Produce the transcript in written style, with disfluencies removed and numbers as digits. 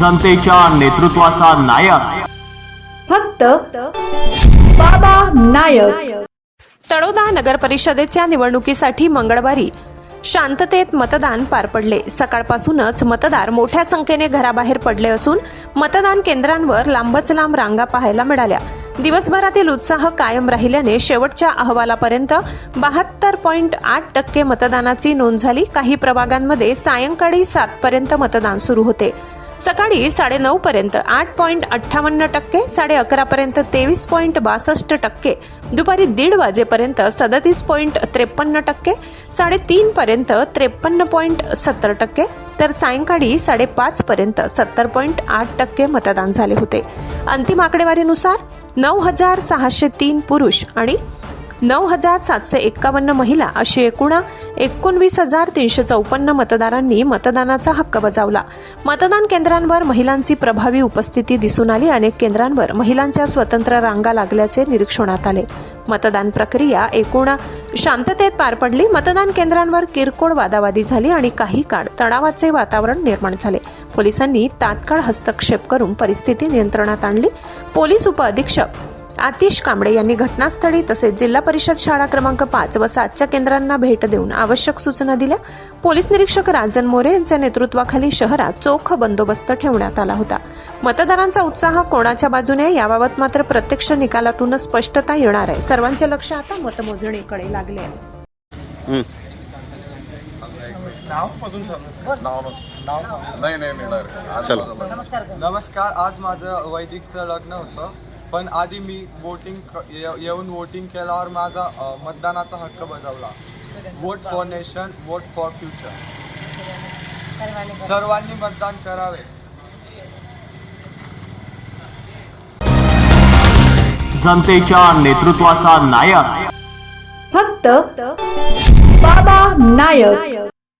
जनतेच्या नेतृत्वाचा नायक फक्त बाबा नायक। तळोदा नगर परिषदेच्या निवडणुकीसाठी मंगळवारी शांततेत मतदान पार पडले। सकाळपासूनच मतदार मोठ्या संख्येने घराबाहेर पडले असून मतदान केंद्रांवर लांबच लांब रांगा पाहायला मिळाल्या। दिवसभरातील उत्साह कायम राहिल्याने शेवटच्या अहवालापर्यंत 72.8% मतदानाची नोंद झाली। काही प्रभागांमध्ये सायंकाळी 7 पर्यंत मतदान सुरू होते। सकाळी 9:30 पर्यंत 8.58%, 11:30 पर्यंत 23.62%, दुपारी 1:30 वाजेपर्यंत 37.53%, 3:30 पर्यंत 53.70%, तर सायंकाळी 5:30 पर्यंत 70.8% मतदान झाले होते। अंतिम आकडेवारीनुसार 9,603 पुरुष आणि 9,751 महिला अशी एकूण 19,354 मतदारांनी मतदानाचा हक्क बजावला। मतदान केंद्रांवर महिलांची प्रभावी उपस्थिती दिसून आली। अनेक केंद्रांवर महिलांच्या स्वतंत्र रांगा लागल्याचे निरीक्षणात आले। मतदान प्रक्रिया एकूण शांततेत पार पडली। मतदान केंद्रांवर किरकोळ वादावादी झाली आणि काही काळ तणावाचे वातावरण निर्माण झाले। पोलिसांनी तात्काळ हस्तक्षेप करून परिस्थिती नियंत्रणात आणली। पोलीस उपअधीक्षक आतिश कांबळे यांनी घटनास्थळी तसेच जिल्हा परिषद शाळा क्रमांक 5 व 7च्या केंद्रांना भेट देऊन आवश्यक सूचना दिल्या। पोलीस निरीक्षक राजन मोरे यांच्या नेतृत्वाखाली शहरात चोख बंदोबस्त ठेवण्यात आला होता। मतदारांचा उत्साह कोणाच्या बाजूने याबाबत मात्र प्रत्यक्ष निकालातूनच स्पष्टता येणार आहे। सर्वांचे लक्ष आता मतमोजणीकडे लागले आहे। नमस्कार, आज माझं वैदिकचं लग्न होतं, पण आधी मी येऊन वोटिंग केल्यावर माझा मतदानाचा हक्क बजावला। Vote for nation, vote for future. सर्वांनी मतदान करावे। जनतेच्या नेतृत्वाचा नायक फक्त बाबा नायक।